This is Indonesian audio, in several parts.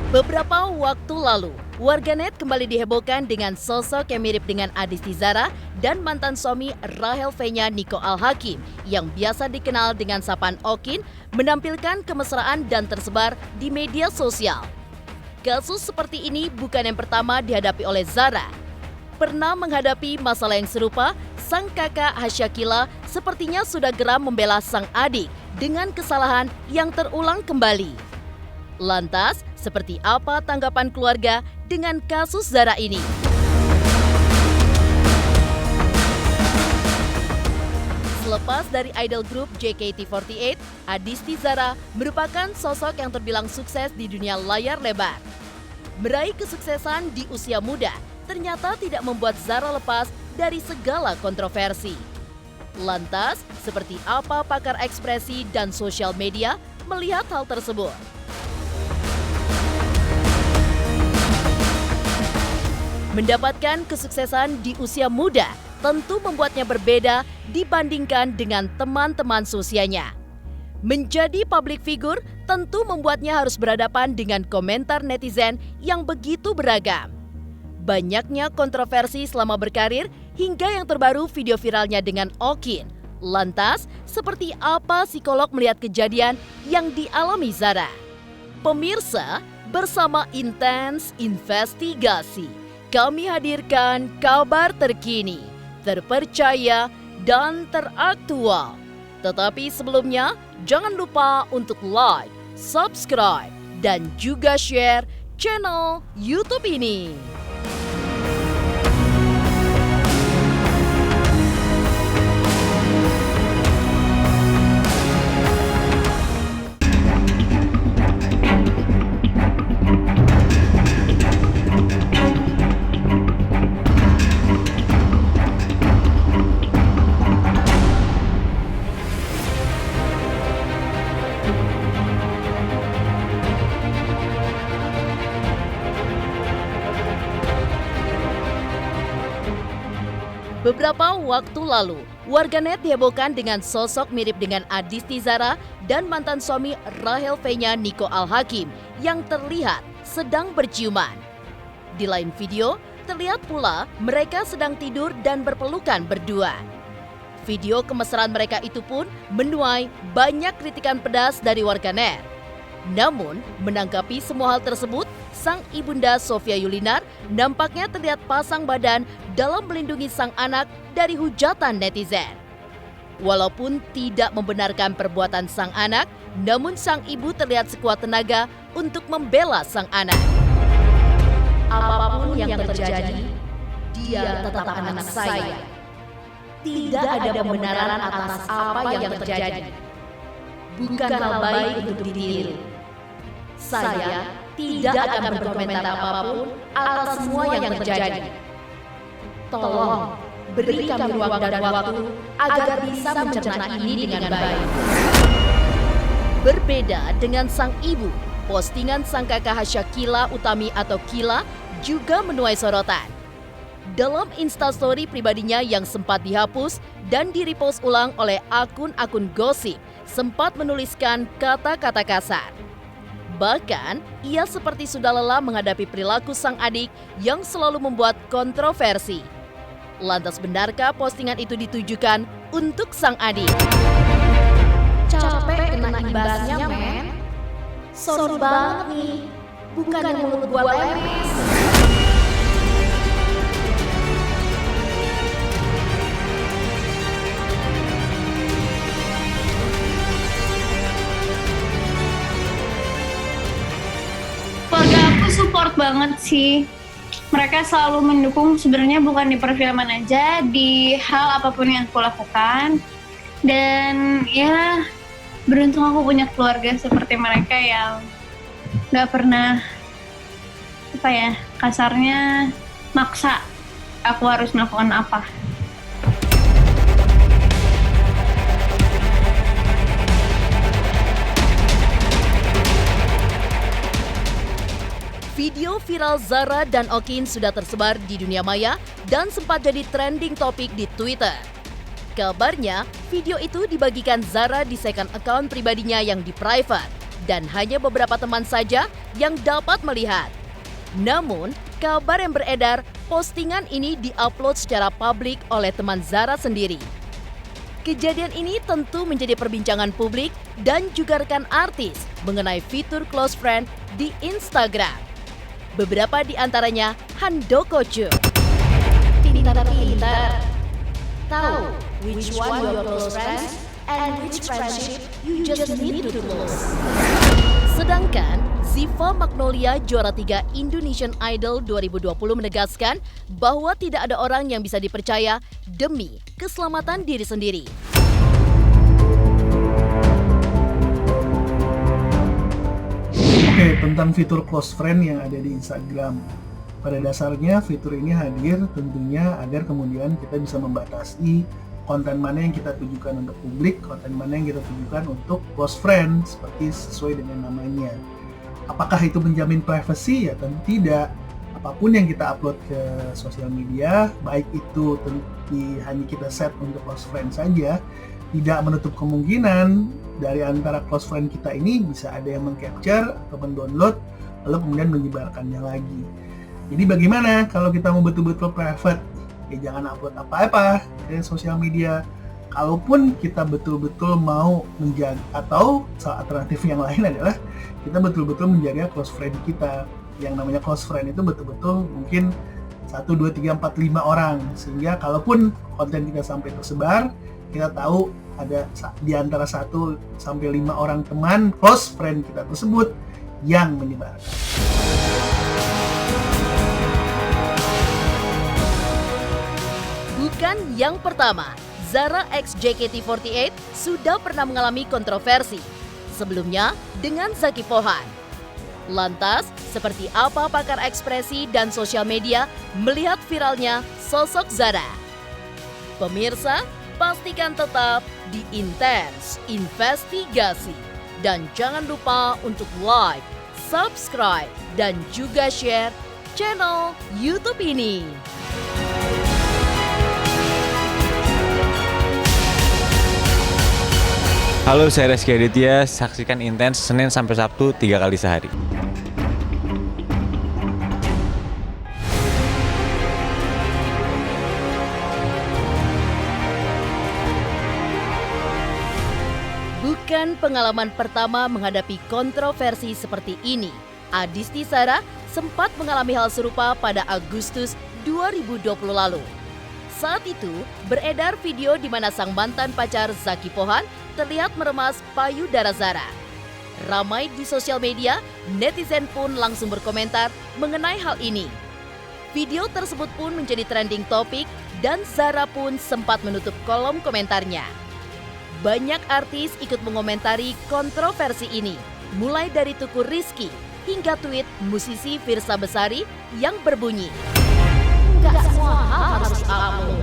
Beberapa waktu lalu, warganet kembali dihebohkan dengan sosok yang mirip dengan Adisti Zara dan mantan suami Rahel V-nya Niko Al-Hakim yang biasa dikenal dengan sapaan Okin menampilkan kemesraan dan tersebar di media sosial. Kasus seperti ini bukan yang pertama dihadapi oleh Zara. Pernah menghadapi masalah yang serupa, sang kakak Hasyakila sepertinya sudah geram membela sang adik dengan kesalahan yang terulang kembali. Lantas, seperti apa tanggapan keluarga dengan kasus Zara ini? Selepas dari idol group JKT48, Adisti Zara merupakan sosok yang terbilang sukses di dunia layar lebar. Meraih kesuksesan di usia muda ternyata tidak membuat Zara lepas dari segala kontroversi. Lantas, seperti apa pakar ekspresi dan sosial media melihat hal tersebut? Mendapatkan kesuksesan di usia muda tentu membuatnya berbeda dibandingkan dengan teman-teman seusianya. Menjadi public figure tentu membuatnya harus berhadapan dengan komentar netizen yang begitu beragam. Banyaknya kontroversi selama berkarir hingga yang terbaru video viralnya dengan Okin. Lantas, seperti apa psikolog melihat kejadian yang dialami Zara? Pemirsa, bersama Intens Investigasi, kami hadirkan kabar terkini, terpercaya, dan teraktual. Tetapi sebelumnya, jangan lupa untuk like, subscribe, dan juga share channel YouTube ini. Beberapa waktu lalu, warganet dihebohkan dengan sosok mirip dengan Adisti Zara dan mantan suami Rahel V-nya Niko Al-Hakim yang terlihat sedang berciuman. Di lain video, terlihat pula mereka sedang tidur dan berpelukan berdua. Video kemesraan mereka itu pun menuai banyak kritikan pedas dari warganet. Namun, menanggapi semua hal tersebut, sang ibunda Sofia Yulinar nampaknya terlihat pasang badan dalam melindungi sang anak dari hujatan netizen. Walaupun tidak membenarkan perbuatan sang anak, namun sang ibu terlihat sekuat tenaga untuk membela sang anak. Apapun yang terjadi, dia tetap anak saya. Tidak ada pembenaran atas apa yang terjadi. Bukan hal baik untuk ditiru. Saya tidak akan berkomentar apapun atas semua yang terjadi. Tolong, beri kami ruang dan waktu agar bisa mencerna ini dengan baik. Berbeda dengan sang ibu, postingan sang kakak Hasyakila Utami atau Kila juga menuai sorotan. Dalam instastory pribadinya yang sempat dihapus dan di-repost ulang oleh akun-akun gosip, sempat menuliskan kata-kata kasar. Bahkan, ia seperti sudah lelah menghadapi perilaku sang adik yang selalu membuat kontroversi. Lantas benarkah postingan itu ditujukan untuk sang adik? Capek kena imbasnya, men. Sorry banget nih, bukan yang mulut gua lemes. Keluarga aku support banget sih. Mereka selalu mendukung, sebenarnya bukan di perfilman aja, di hal apapun yang aku lakukan. Dan ya, beruntung aku punya keluarga seperti mereka yang gak pernah, kasarnya maksa aku harus melakukan apa. Video viral Zara dan Okin sudah tersebar di dunia maya dan sempat jadi trending topik di Twitter. Kabarnya, video itu dibagikan Zara di second account pribadinya yang di private dan hanya beberapa teman saja yang dapat melihat. Namun, kabar yang beredar, postingan ini diupload secara publik oleh teman Zara sendiri. Kejadian ini tentu menjadi perbincangan publik dan juga rekan artis mengenai fitur close friend di Instagram. Beberapa di antaranya Handoko Chu. Pintar-pintar. Tahu which one your close friends and which friendship you just need to close. Sedangkan Ziva Magnolia juara 3 Indonesian Idol 2020 menegaskan bahwa tidak ada orang yang bisa dipercaya demi keselamatan diri sendiri. Oke, tentang fitur close friend yang ada di Instagram. Pada dasarnya fitur ini hadir tentunya agar kemudian kita bisa membatasi konten mana yang kita tujukan untuk publik, konten mana yang kita tujukan untuk close friend, seperti sesuai dengan namanya. Apakah itu menjamin privasi? Ya tentu tidak. Apapun yang kita upload ke sosial media, baik itu hanya kita set untuk close friend saja, tidak menutup kemungkinan dari antara close friend kita ini bisa ada yang meng-capture atau mendownload, lalu kemudian menyebarkannya lagi. Jadi bagaimana kalau kita mau betul-betul private? Ya jangan upload apa-apa ke sosial media. Kalaupun kita betul-betul mau menjaga, atau alternatif yang lain adalah kita betul-betul menjaga close friend kita. Yang namanya close friend itu betul-betul mungkin 1, 2, 3, 4, 5 orang. Sehingga kalaupun konten kita sampai tersebar, kita tahu ada di antara 1 sampai 5 orang teman close friend kita tersebut yang menyebarkan. Bukan yang pertama, Zara x JKT48 sudah pernah mengalami kontroversi. Sebelumnya dengan Zaky Pohan. Lantas, seperti apa pakar ekspresi dan sosial media melihat viralnya sosok Zara? Pemirsa, pastikan tetap di Intens Investigasi. Dan jangan lupa untuk like, subscribe, dan juga share channel YouTube ini. Halo, saya Reski Aditya. Saksikan Intens Senin sampai Sabtu 3 kali sehari. Bukan pengalaman pertama menghadapi kontroversi seperti ini. Adisti Zara sempat mengalami hal serupa pada Agustus 2020 lalu. Saat itu, beredar video di mana sang mantan pacar Zaky Pohan terlihat meremas payudara Zara. Ramai di sosial media, netizen pun langsung berkomentar mengenai hal ini. Video tersebut pun menjadi trending topik dan Zara pun sempat menutup kolom komentarnya. Banyak artis ikut mengomentari kontroversi ini, mulai dari Tukur Rizky hingga tweet musisi Firsa Besari yang berbunyi, Nggak semua hal harus kamu.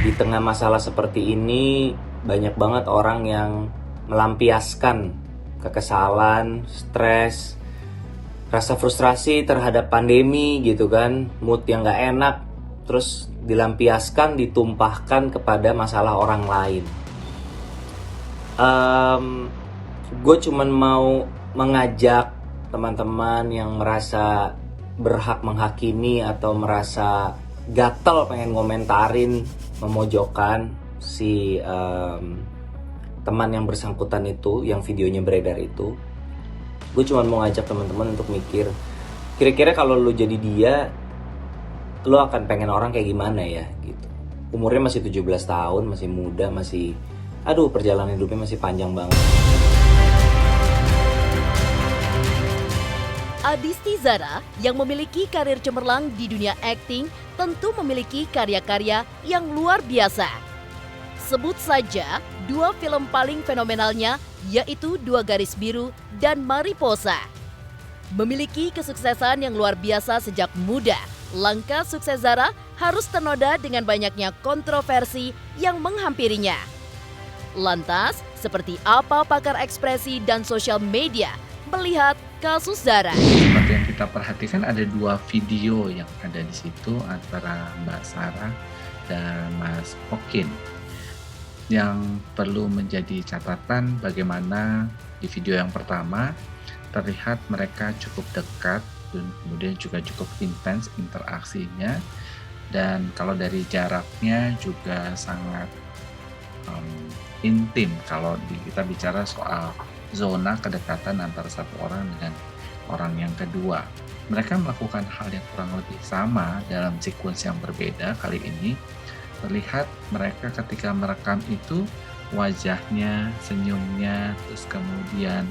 Di tengah masalah seperti ini, banyak banget orang yang melampiaskan kekesalan, stres, rasa frustrasi terhadap pandemi gitu kan, mood yang gak enak, terus dilampiaskan, ditumpahkan kepada masalah orang lain. Gue cuman mau mengajak teman-teman yang merasa berhak menghakimi atau merasa gatel pengen ngomentarin, memojokkan si teman yang bersangkutan itu, yang videonya beredar itu. Gue cuma mau ngajak teman-teman untuk mikir, kira-kira kalau lu jadi dia, lu akan pengen orang kayak gimana ya gitu. Umurnya masih 17 tahun, masih muda, masih perjalanan hidupnya masih panjang banget. Adisti Zara yang memiliki karir cemerlang di dunia akting tentu memiliki karya-karya yang luar biasa. Sebut saja 2 film paling fenomenalnya, yaitu 2 Garis Biru dan Mariposa. Memiliki kesuksesan yang luar biasa sejak muda, langkah sukses Zara harus ternoda dengan banyaknya kontroversi yang menghampirinya. Lantas, seperti apa pakar ekspresi dan sosial media melihat kasus Zara? Seperti yang kita perhatikan ada 2 video yang ada di situ antara Mbak Sarah dan Mas Okin. Yang perlu menjadi catatan bagaimana di video yang pertama terlihat mereka cukup dekat dan kemudian juga cukup intens interaksinya, dan kalau dari jaraknya juga sangat intim kalau kita bicara soal zona kedekatan antara satu orang dengan orang yang kedua. Mereka melakukan hal yang kurang lebih sama dalam sequence yang berbeda. Kali ini terlihat mereka ketika merekam itu wajahnya, senyumnya, terus kemudian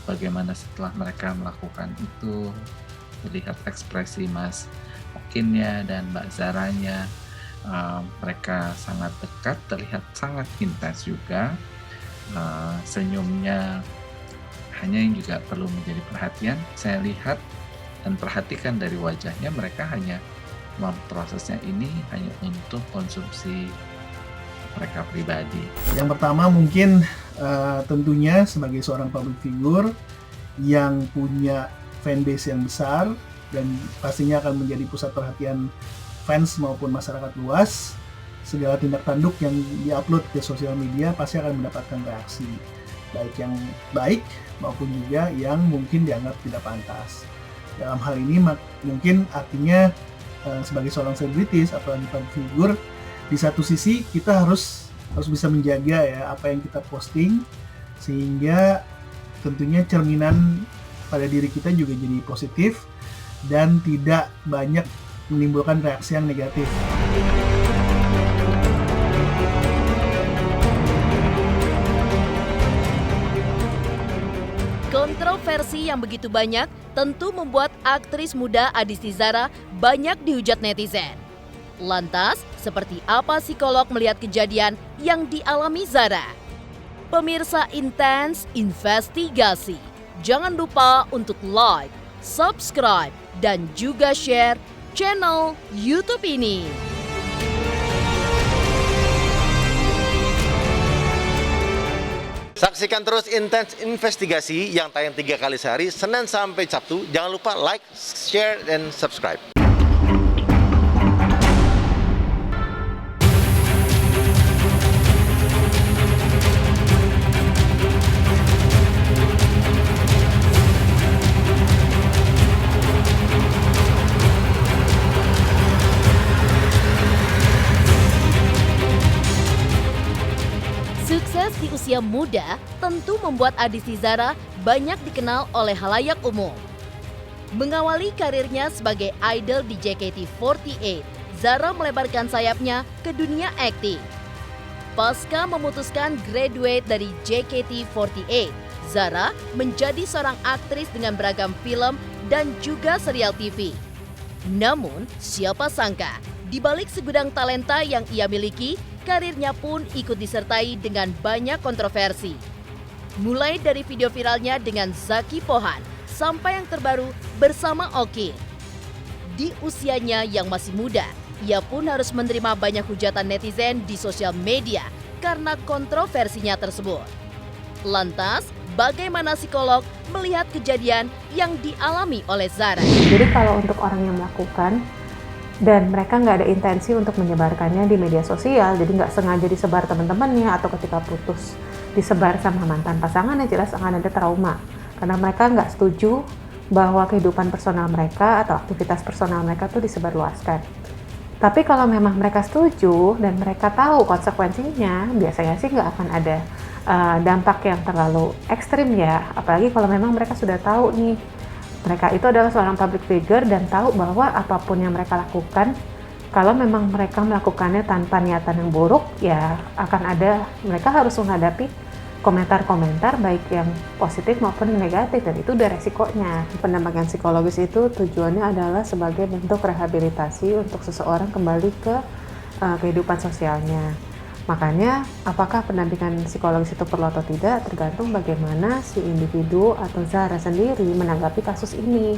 bagaimana setelah mereka melakukan itu, terlihat ekspresi Mas Okinnya dan Mbak Zaranya. Mereka sangat dekat, terlihat sangat intens juga. Senyumnya hanya yang juga perlu menjadi perhatian. Saya lihat dan perhatikan dari wajahnya, mereka hanya memprosesnya ini hanya untuk konsumsi mereka pribadi. Yang pertama mungkin tentunya sebagai seorang public figure yang punya fanbase yang besar dan pastinya akan menjadi pusat perhatian fans maupun masyarakat luas, segala tindak tanduk yang diupload ke sosial media pasti akan mendapatkan reaksi, baik yang baik maupun juga yang mungkin dianggap tidak pantas. Dalam hal ini mungkin artinya sebagai seorang selebritis atau public figure, di satu sisi kita harus bisa menjaga ya apa yang kita posting, sehingga tentunya cerminan pada diri kita juga jadi positif dan tidak banyak menimbulkan reaksi yang negatif. Kontroversi yang begitu banyak tentu membuat aktris muda Adisti Zara banyak dihujat netizen. Lantas, seperti apa psikolog melihat kejadian yang dialami Zara? Pemirsa Intens Investigasi, jangan lupa untuk like, subscribe, dan juga share channel YouTube ini. Saksikan terus Intens Investigasi yang tayang 3 kali sehari, Senin sampai Sabtu. Jangan lupa like, share, dan subscribe. Sukses di usia muda tentu membuat Adisti Zara banyak dikenal oleh halayak umum. Mengawali karirnya sebagai idol di JKT48, Zara melebarkan sayapnya ke dunia akting. Pasca memutuskan graduate dari JKT48, Zara menjadi seorang aktris dengan beragam film dan juga serial TV. Namun, siapa sangka, di balik segudang talenta yang ia miliki, karirnya pun ikut disertai dengan banyak kontroversi. Mulai dari video viralnya dengan Zaki Pohan, sampai yang terbaru bersama Okin. Di usianya yang masih muda, ia pun harus menerima banyak hujatan netizen di sosial media karena kontroversinya tersebut. Lantas, bagaimana psikolog melihat kejadian yang dialami oleh Zara? Jadi kalau untuk orang yang melakukan dan mereka nggak ada intensi untuk menyebarkannya di media sosial, jadi nggak sengaja disebar teman-temannya atau ketika putus disebar sama mantan pasangannya, jelas akan ada trauma karena mereka nggak setuju bahwa kehidupan personal mereka atau aktivitas personal mereka tuh disebarluaskan. Tapi kalau memang mereka setuju dan mereka tahu konsekuensinya, biasanya sih nggak akan ada dampak yang terlalu ekstrim ya, apalagi kalau memang mereka sudah tahu nih mereka itu adalah seorang public figure dan tahu bahwa apapun yang mereka lakukan, kalau memang mereka melakukannya tanpa niatan yang buruk, ya akan ada, mereka harus menghadapi komentar-komentar baik yang positif maupun yang negatif, dan itu udah resikonya. Pendampingan psikologis itu tujuannya adalah sebagai bentuk rehabilitasi untuk seseorang kembali ke kehidupan sosialnya. Makanya, apakah pendampingan psikologis itu perlu atau tidak tergantung bagaimana si individu atau Zara sendiri menanggapi kasus ini.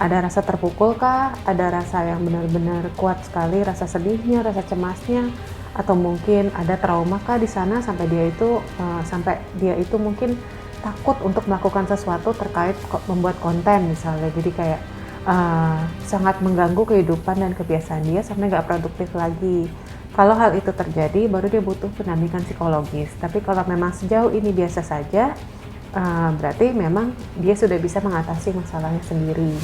Ada rasa terpukul kah? Ada rasa yang benar-benar kuat sekali, rasa sedihnya, rasa cemasnya, atau mungkin ada trauma kah di sana sampai dia itu mungkin takut untuk melakukan sesuatu terkait membuat konten misalnya. Jadi kayak sangat mengganggu kehidupan dan kebiasaan dia sampai nggak produktif lagi. Kalau hal itu terjadi, baru dia butuh pendampingan psikologis. Tapi kalau memang sejauh ini biasa saja, berarti memang dia sudah bisa mengatasi masalahnya sendiri.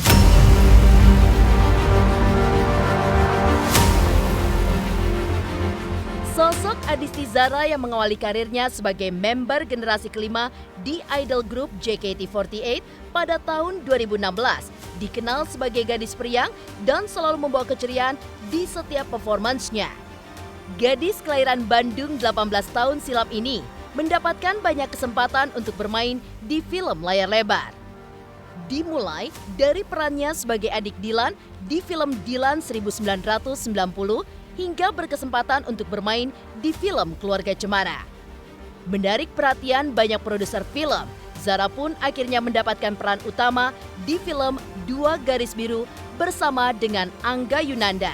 Sosok Adisti Zara yang mengawali karirnya sebagai member generasi kelima di idol group JKT48 pada tahun 2016 dikenal sebagai gadis periang dan selalu membawa keceriaan di setiap performance-nya. Gadis kelahiran Bandung 18 tahun silam ini mendapatkan banyak kesempatan untuk bermain di film layar lebar. Dimulai dari perannya sebagai adik Dilan di film Dilan 1990 hingga berkesempatan untuk bermain di film Keluarga Cemara. Menarik perhatian banyak produser film, Zara pun akhirnya mendapatkan peran utama di film Dua Garis Biru bersama dengan Angga Yunanda.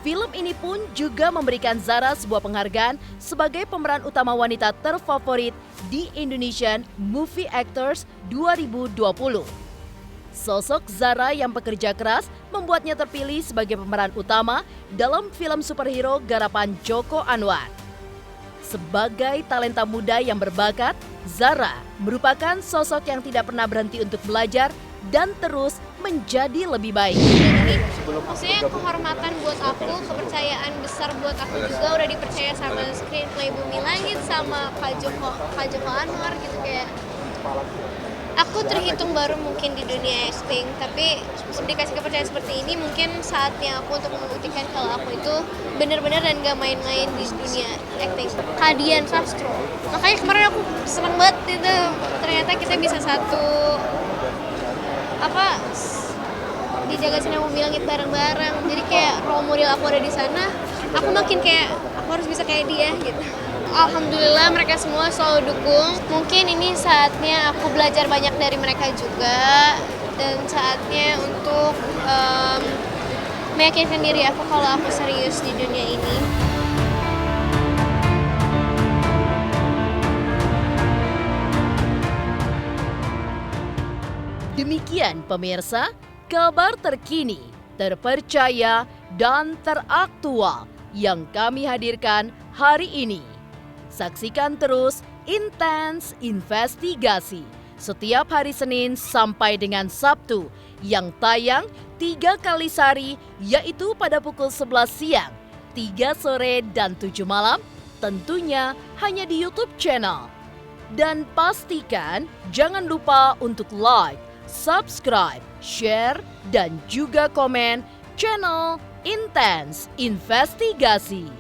Film ini pun juga memberikan Zara sebuah penghargaan sebagai pemeran utama wanita terfavorit di Indonesian Movie Actors 2020. Sosok Zara yang pekerja keras membuatnya terpilih sebagai pemeran utama dalam film superhero garapan Joko Anwar. Sebagai talenta muda yang berbakat, Zara merupakan sosok yang tidak pernah berhenti untuk belajar dan terus menjadi lebih baik. Maksudnya kehormatan buat aku, kepercayaan besar buat aku juga udah dipercaya sama screenplay Bumi Langit sama Kak Joko Anwar gitu kayak. Aku terhitung baru mungkin di dunia acting, tapi dikasih kepercayaan seperti ini mungkin saatnya aku untuk membuktikan kalau aku itu benar-benar dan gak main-main di dunia acting. Kadian Sastro. Makanya kemarin aku seneng banget itu, ternyata kita bisa di Jaga Sinar Bumi Langit bareng-bareng. Jadi kayak role model aku ada di sana, aku makin kayak aku harus bisa kayak dia gitu. Alhamdulillah mereka semua selalu dukung. Mungkin ini saatnya aku belajar banyak dari mereka juga. Dan saatnya untuk meyakinkan diri aku kalau aku serius di dunia ini. Demikian pemirsa, kabar terkini, terpercaya, dan teraktual yang kami hadirkan hari ini. Saksikan terus Intens Investigasi setiap hari Senin sampai dengan Sabtu yang tayang 3 kali sehari, yaitu pada pukul 11 siang, 3 sore, dan 7 malam, tentunya hanya di YouTube channel. Dan pastikan jangan lupa untuk like, subscribe, share, dan juga komen channel Intens Investigasi.